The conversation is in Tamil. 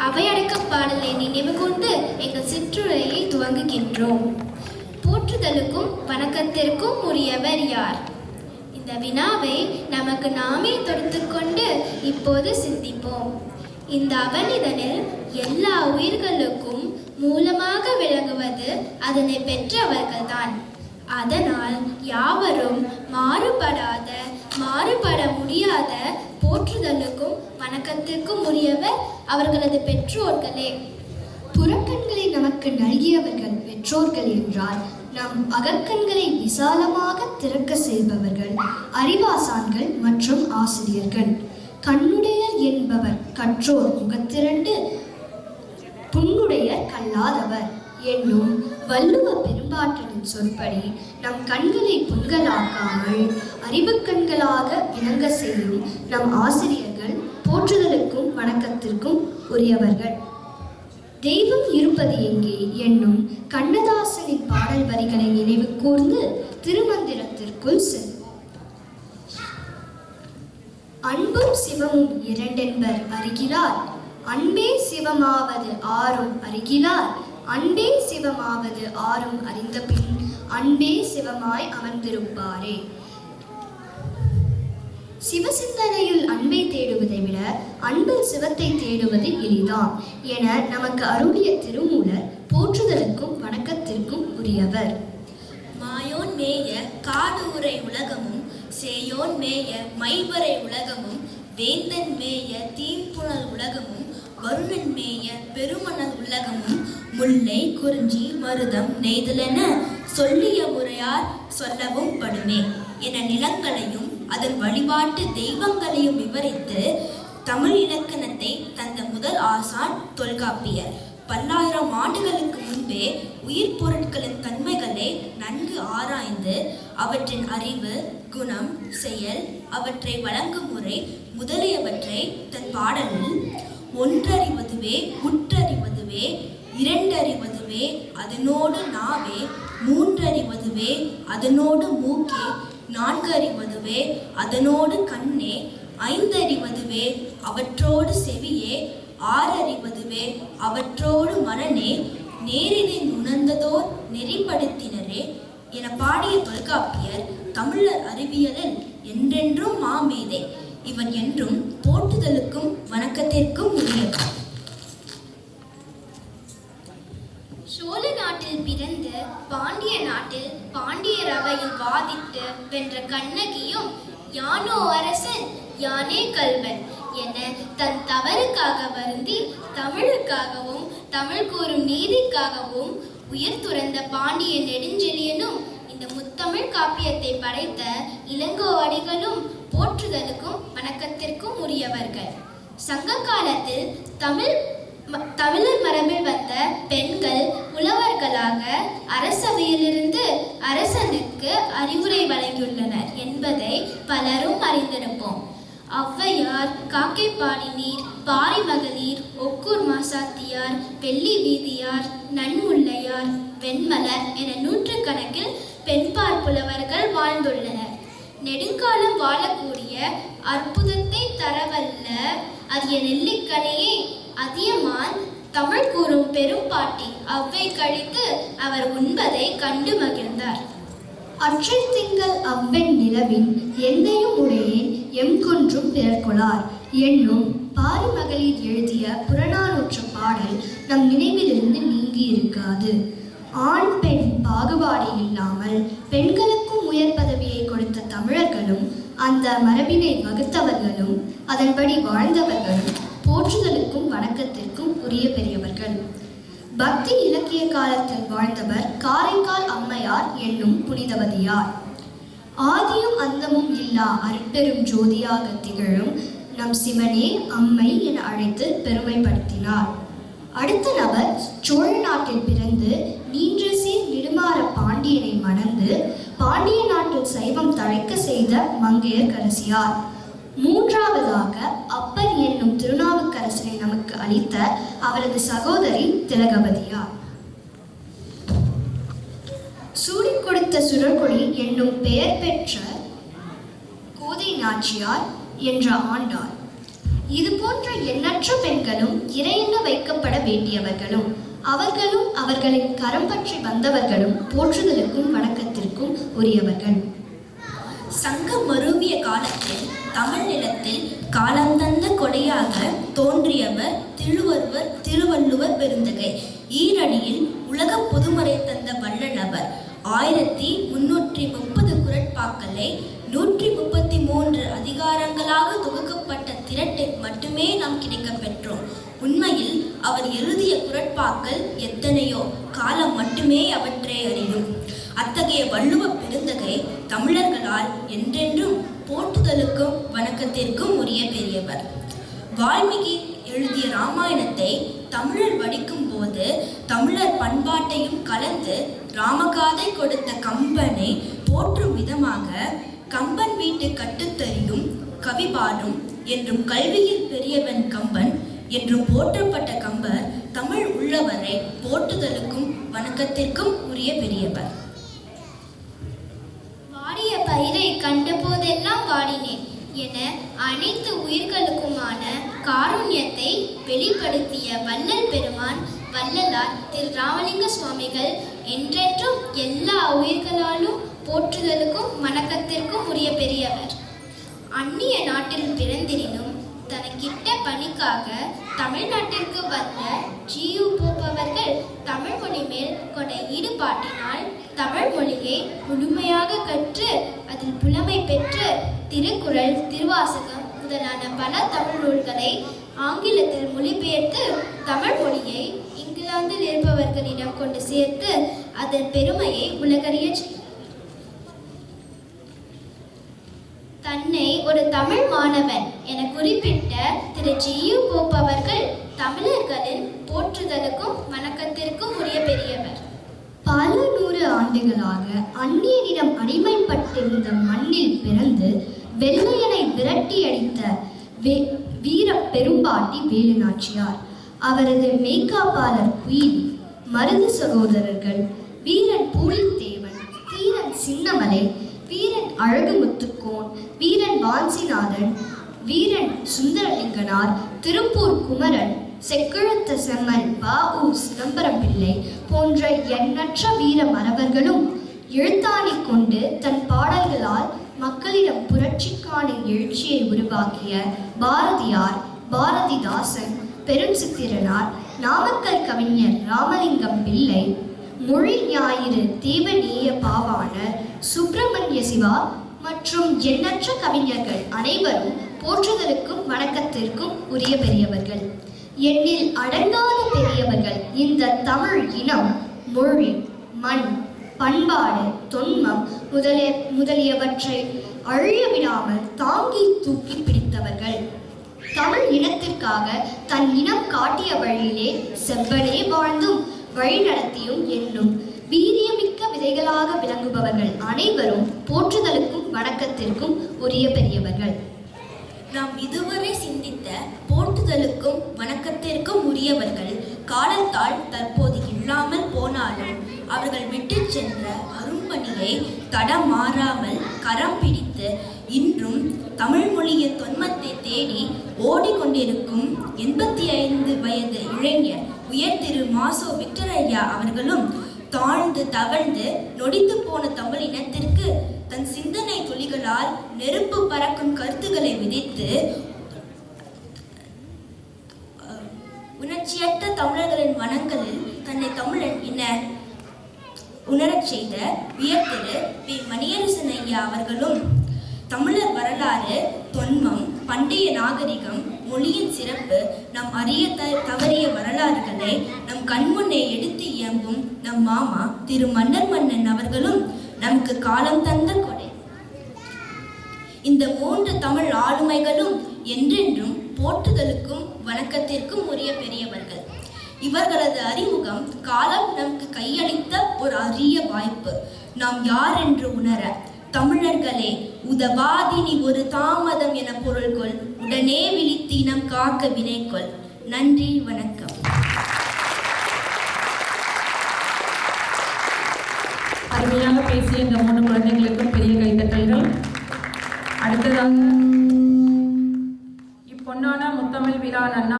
அவையடக்க பாடலை நினைவு கொண்டு எங்கள் சிற்றுரையை துவங்குகின்றோம். போற்றுதலுக்கும் வணக்கத்திற்கும் உரியவர் யார்? இந்த வினாவை நமக்கு நாமே தொடுத்துக்கொண்டு இப்போது சிந்திப்போம். இந்த அவனிதனில் எல்லா உயிர்களுக்கும் மூலமாக விளங்குவது அதனை பெற்றவர்கள்தான். அதனால் யாவரும் மாறுபட முடியாத போற்றுதலுக்கும் வணக்கத்திற்கும் உரியவர் அவர்களது பெற்றோர்களே. புறக்கண்களை நமக்கு நல்கியவர்கள் பெற்றோர்கள் என்றால் நம் அகக்கண்களை விசாலமாக திறக்க செய்பவர்கள் அறிவாசான்கள் மற்றும் ஆசிரியர்கள். கண்ணுடையர் என்பவர் கற்றோர் முகத்திரண்டு, புண்ணுடையர் கல்லாதவர் என்னும் வள்ளுவ பெரும்பாட்டனின் சொற்படி நம் கண்களை புண்களாக்காமல் அறிவு கண்களாக விளங்க செய்யும் நம் ஆசிரியர்கள் போற்றுதலுக்கும் வணக்கத்திற்கும் உரியவர்கள். தெய்வம் இருப்பது எங்கே என்னும் கண்ணதாசனின் பாடல் வரிகளை நினைவு கூர்ந்து திருமந்திரத்திற்குள் செல்வோம். அன்பும் சிவமும் இரண்டென்பர் அறிகிறார், அன்பே சிவமாவது ஆறும் அறிகிறார், அன்பே சிவமாவது ஆறும் அறிந்த பின் அன்பே சிவமாய் அமர்ந்திருப்பாரே. சிவசிந்தனையில் அன்பை தேடுவதை விட அன்பில் சிவத்தை தேடுவது எளிதாம் என நமக்கு அருளிய திருமூலர் போற்றுதலுக்கும் வணக்கத்திற்கும் உரியவர். மாயோன் மேய காடு உரை உலகமும், சேயோன் மேய மைவரை உலகமும், வேந்தன் மேய தீம்புணல் உலகமும், வருணன் மேய பெருமணல் உலகமும், முல்லை குறிஞ்சி மருதம் நெய்தலென சொல்லிய முறையார் சொல்லவும் படுமே என நிலங்களையும் அதன் வழிபாட்டு தெய்வங்களையும் விவரித்து தமிழ் இலக்கணத்தை தந்த முதல் ஆசான் தொல்காப்பியர். பல்லாயிரம் ஆண்டுகளுக்கு முன்பே உயிர் பொருட்களின் தன்மைகளை நன்கு ஆராய்ந்து அவற்றின் அறிவு, குணம், செயல், அவற்றை வழங்கும் முறை முதலியவற்றை தன் பாடலில் ஒன்றறிவதுவே உற்றறிவதுவே, இரண்டறிவதுவே அதனோடு நாவே, மூன்றறிவதுவே அதனோடு மூக்கே, நான்கறிவதுவே அதனோடு கண்ணே, ஐந்தறிவதுவே அவற்றோடு செவியே, ஆறறிவதுவே அவற்றோடு மனனே, நேரினை உணர்ந்ததோர் நெறிப்படுத்தினரே என பாடிய தொல்காப்பியர் தமிழர் அறிவியலில் என்றென்றும் மாமேதை. இவன் என்றும் போற்றுதலுக்கும் வணக்கத்திற்கும் உரியவர். சோழ நாட்டில் பிறந்து பாண்டிய நாட்டில் பாண்டியர் அவையில் வாதிட்டு வென்ற கண்ணகியும் யானோ அரசன் யானே கல்வன் என தன் தவறுக்காக வருந்தி தமிழுக்காகவும் தமிழ் கூறும் நீதிக்காகவும் உயிர் துறந்த பாண்டிய நெடுஞ்செழியனும் இந்த முத்தமிழ் காப்பியத்தை படைத்த இளங்கோவடிகளும் போற்றுதலுக்கும் வணக்கத்திற்கும் உரியவர்கள். சங்க காலத்தில் தமிழர் மரபில் வந்த பெண்கள் புலவர்களாக அரசவையிலிருந்து அரசனுக்கு அறிவுரை வழங்கியுள்ளனர் என்பதை பலரும் அறிந்திருப்போம். ஔவையார், காக்கைப்பாடினீர், பாரிமகளிர், ஒக்கூர் மாசாத்தியார், வெள்ளி வீதியார், நன்முல்லையார், வெண்மலர் என நூற்றுக்கணக்கில் பெண்பார் புலவர்கள் வாழ்ந்துள்ளனர். நெடுங்காலம் வாழக்கூடிய அற்புதத்தை தரவல்ல அரிய நெல்லிக்கனியை அதியமான் தமிழ் கூறும் பெரும்பாட்டி அவ்வை கழித்து அவர் உண்பதை கண்டு மகிழ்ந்தார். அற்றை திங்கள் அவ்வெண் நிலவின் எந்தையும் உடையேன் எம்கொன்றும் பிறர்கொளார் என்னும் பாரிமகளிர் எழுதிய புறநானூற்று பாடல் நம் நினைவிலிருந்து நீங்கி இருக்காது. ஆண் பெண் பாகுபாடு இல்லாமல் பெண்களுக்கும் உயர் பதவியை கொடுத்த தமிழர்களும் அந்த மரபினை வகுத்தவர்களும் அதன்படி வாழ்ந்தவர்களும் போற்றுதலுக்கும் வணக்கத்திற்கும் உரிய பெரியவர்கள். பக்தி இலக்கிய காலத்தில் வாழ்ந்தவர் காரைக்கால் அம்மையார் என்னும் புனிதவதியார். ஆதியும் அந்தமும் இல்லா அருட்பெரும் ஜோதியாக திகழும் நம் சிவனே அம்மை என அழைத்து பெருமைப்படுத்தினார். அடுத்த நபர் சோழ நாட்டில் பிறந்து நீன்றசீர் நெடுமாற பாண்டியனை மணந்து பாண்டிய நாட்டில் சைவம் தழைக்க செய்த மங்கையர்க்கரசியார். மூன்றாவதாக அப்பர் என்னும் திருநாவுக்கரசரை நமக்கு அளித்த அவரது சகோதரி திலகவதியார். சூடிக் கொடுத்த சுடர்கொடி என்னும் பெயர் பெற்ற கோதை நாச்சியார் என்ற ஆண்டாள். இது போன்ற எண்ணற்ற பெண்களும் இறையெண்ண வைக்க வேண்டியவர்களும் அவர்களும் அவர்களின் கரம் பற்றி வந்தவர்களும் போற்றுதலுக்கும் வணக்கத்திற்கும் உரியவர்கள். சங்கம் மருவிய காலத்தில் தமிழ் நிலத்தில் காலந்தந்த கொடையாக தோன்றியவர் திருவள்ளுவர் பெருந்தகை. ஈரடியில் உலக பொதுமறை தந்த வல்லனவர். 1330 குறட்பாக்களை 133 அதிகாரங்களாக தொகுக்கப்பட்ட திரட்டை மட்டுமே நாம் கிடைக்கப் பெற்றோம். உண்மையில் அவர் எழுதிய குறட்பாக்கள் எத்தனையோ, காலம் மட்டுமே அவற்றை அறியும். அத்தகைய வள்ளுவ பெருந்தகை தமிழர்களால் என்றென்றும் போற்றுதலுக்கும் வணக்கத்திற்கும் உரிய பெரியவர். வால்மீகி எழுதிய ராமாயணத்தை தமிழர் வடிக்கும் போது தமிழர் பண்பாட்டையும் கலந்து ராமகாதை கொடுத்த கம்பனை போற்றும் விதமாக கம்பன் வீட்டு கட்டுத்தறியும் கவிபாடும் என்றும் கல்வியில் பெரியவன் கம்பன் என்றும் போற்றப்பட்ட கம்பர் தமிழ் உள்ளவரை போற்றுதலுக்கும் வணக்கத்திற்கும் உரிய பெரியவர். வாடிய பயிரை கண்டபோதெல்லாம் வாடினேன் என அனைத்து உயிர்களுக்குமான காருண்யத்தை வெளிப்படுத்திய வள்ளல் பெருமான் வள்ளலார் திரு ராமலிங்க சுவாமிகள் என்றென்றும் எல்லா உயிர்களாலும் போற்றுதலுக்கும் வணக்கத்திற்கும் உரிய பெரியவர். அந்நிய நாட்டில் பிறந்தினும் தனக்கிட்ட பணிக்காக தமிழ்நாட்டிற்கு வந்த ஜியு போப்பவர்கள் தமிழ் மொழி மேல் கொண்ட ஈடுபாட்டினால் தமிழ் மொழியை முழுமையாக கற்று அதில் புலமை பெற்று திருக்குறள், திருவாசகம் முதலான பல தமிழ் நூல்களை ஆங்கிலத்தில் மொழிபெயர்த்து தமிழ் மொழியை இங்கிலாந்தில் இருப்பவர்களிடம் கொண்டு சேர்த்து அதன் பெருமையை உலகறிய செய்தார். தன்னை ஒரு தமிழ் மாணவன் என குறிப்பிட்ட திரு ஜியு போப் அவர்கள் தமிழர்களின் போற்றுதலுக்கும் வணக்கத்திற்கும் உரிய பெரியவர். பல 100 ஆண்டுகளாக அந்நியரிடம் அடிமைப்பட்டிருந்த மண்ணில் பிறந்து வெள்ளையனை விரட்டி அடித்த வீர பெரும்பாட்டி வேலுநாச்சியார், அவரது மெய்காப்பாளர் குயிலி, மருது சகோதரர்கள் வீரன் பூலித்தேவன், தீரன் சின்னமலை, வீரன் அழகுமுத்துக்கோன், வீரன் வாஞ்சிநாதன், வீரன் சுந்தரலிங்கனார், திருப்பூர் குமரன், செக்கிழத்த செம்மல் வ.உ. சிதம்பரம் பிள்ளை போன்ற எண்ணற்ற வீர மறவர்களும் எழுத்தாணி கொண்டு தன் பாடல்களால் மக்களிடம் புரட்சிக்கான எழுச்சியை உருவாக்கிய பாரதியார், பாரதிதாசன், பெருஞ்சித்திரனார், நாமக்கல் கவிஞர் ராமலிங்கம் பிள்ளை, மொழி ஞாயிறு தேவநேய பாவாணர், சுப்பிரமணிய சிவா மற்றும் எண்ணற்ற கவிஞர்கள் அனைவரும் போற்றுதலுக்கும் வணக்கத்திற்கும் உரிய பெரியவர்கள். எண்ணில் அடங்காத பெரியவர்கள் இந்த தமிழ் இனம், மொழி, மண், பண்பாடு, தொன்மம் முதலியவற்றை அழிய விடாமல் தாங்கி தூக்கி பிடித்தவர்கள். தமிழ் இனத்திற்காக தன் இனம் காட்டிய வழியிலே செவ்வனே வாழ்ந்தும் வழிநடத்தியும் என்னும் வீரியமிக்க விதைகளாக விளங்குபவர்கள் அனைவரும் போற்றுதலுக்கும் வணக்கத்திற்கும் உரிய பெரியவர்கள். நாம் இதுவரை சிந்தித்த போற்றுதலுக்கும் வணக்கத்திற்கும் உரியவர்கள் காலத்தால் தற்போது இல்லாமல் போனாலும் அவர்கள் விட்டு சென்ற அரும்பணியை தடமாறாமல் கரம் பிடித்து இன்றும் தமிழ் மொழியின் தொன்மத்தை தேடி ஓடிக்கொண்டிருக்கும் 85 வயது இளைஞர் உயர் திரு மாசோ விக்டர் ஐயா அவர்களும் தாழ்ந்து தவழ்ந்து நொடித்து போன தமிழ் இனத்திற்கு தன் சிந்தனை துளிகளால் நெருப்பு பறக்கும் கருத்துக்களை விதித்து உணர்ச்சியற்ற தமிழர்களின் மனங்களில் தன்னை தமிழன் என உணரச் செய்த உயர் திரு பி. மணியரசன் ஐயா அவர்களும் தமிழர் வரலாறு, தொன்மம், பண்டைய நாகரிகம், மொழியின் சிறப்பு, நம் அறிய தவறிய வரலாறுகளை நம் கண்முன்னே எடுத்து இயம்பும் நம் மாமா திரு மன்னர் மன்னன் அவர்களும் நமக்கு காலம் தந்த கொடை. இந்த 3 தமிழ் ஆளுமைகளும் என்றென்றும் போற்றுதலுக்கும் வணக்கத்திற்கும் உரிய பெரியவர்கள். இவர்களது அறிமுகம் காலம் நமக்கு கையளித்த ஒரு அரிய வாய்ப்பு. நாம் யார் என்று உணர தமிழர்களே உதவாதினி ஒரு தாமதம் என பொருள்கொள், உடனே விழித்து இனம் காக்க வினைக்கொள். நன்றி, வணக்கம். அருமையாக பேசிய இந்த 3 குழந்தைகளுக்கும் பெரிய கைத்தட்டல்கள். அடுத்ததாக